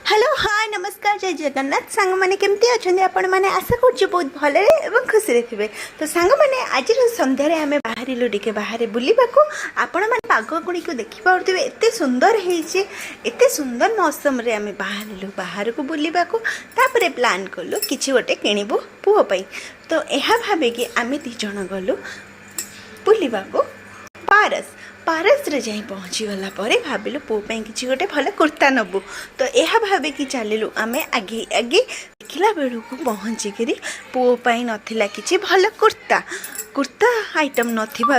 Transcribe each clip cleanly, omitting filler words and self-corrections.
Hello hi नमस्कार जय जगन्नाथ सांग मैंने केमती अच्छा आपण मैंने आशा कर बहुत भले और खुशी थे। तो सांग मैंने आज सन्धार आम बाहर टे बाहर बुलवाक आपण मैंने पाग गुड़ी देखिपे एत सुंदर एत सुंदर मौसम रे आम बाहर को बुलवाक प्लां कलु कि गोटे किणबू पुओपाई। तो यह भाविकी आम दीज गलु बुलवाक पारस पारस रे जाई पहुँची गला परे भाविलु पुओ कि गोटे भल कुर्ता नबू। तो यह भाविकी चलिलु आमे आगे आगे देखला बेलू पहुँचिक पुओ नाला कि भल कुर्ता कुर्ता आइटम नठू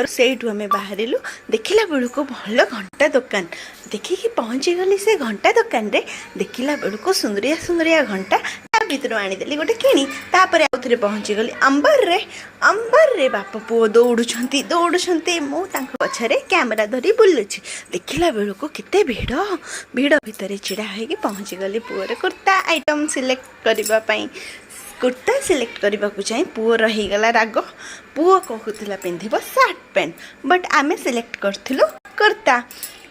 आम बाहर देखला बेलू भल घंटा दुकान देखिकी पहुँची गली से घंटा दुकान रे देखला बेलू सुंदरिया सुंदरिया घंटा भर आनीदेली गोटे किणी तापर आउे पहुँची गली अंबर रे बाप पुओ दौड़ुंट दौड़ुंट मु पछरे कैमेरा धरी बुलुची देखला बेलू केते भिड़ भिड़ भितर छिड़ा होगी पहुँची गली पुओर कुर्ता आइटम सिलेक्ट करने कुर्ता सिलेक्ट करने को चाहे पुओ रहीगला राग पुओ कहूला पिंध सार्ट पैंट बट आम सिलेक्ट करूँ कुर्ता।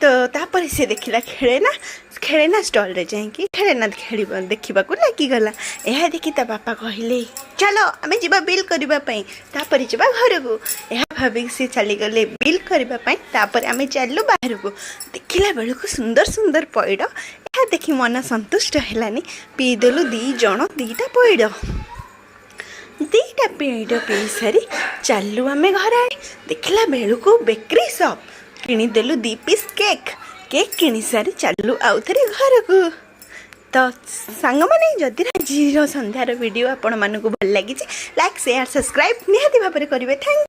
तो तापर से देखला खेलेना स्टल रे जाइए खेलेना खेल देखा लगिगला यह देखी ता बापा कहले चलो आम जा बिल करने तापर जा घर को यह भाविक सी चलीगले बिल करने आम चलू बाहर को देखला बेलू सुंदर सुंदर पैड़ यह देखी मन संतुष्ट है पीदेलु दीज दीटा पैड़ पी सारी चलू आम घर आए देखला बेलू बेकरी शॉप किदेलु 2 पीस केक किणी सारी चलू आउ थे घर को। तो सांग मैंने जदि आज सन्धार वीडियो आपण मानक भल लगी लाइक शेयर सब्सक्राइब निहाती भाव में करेंगे। थैंक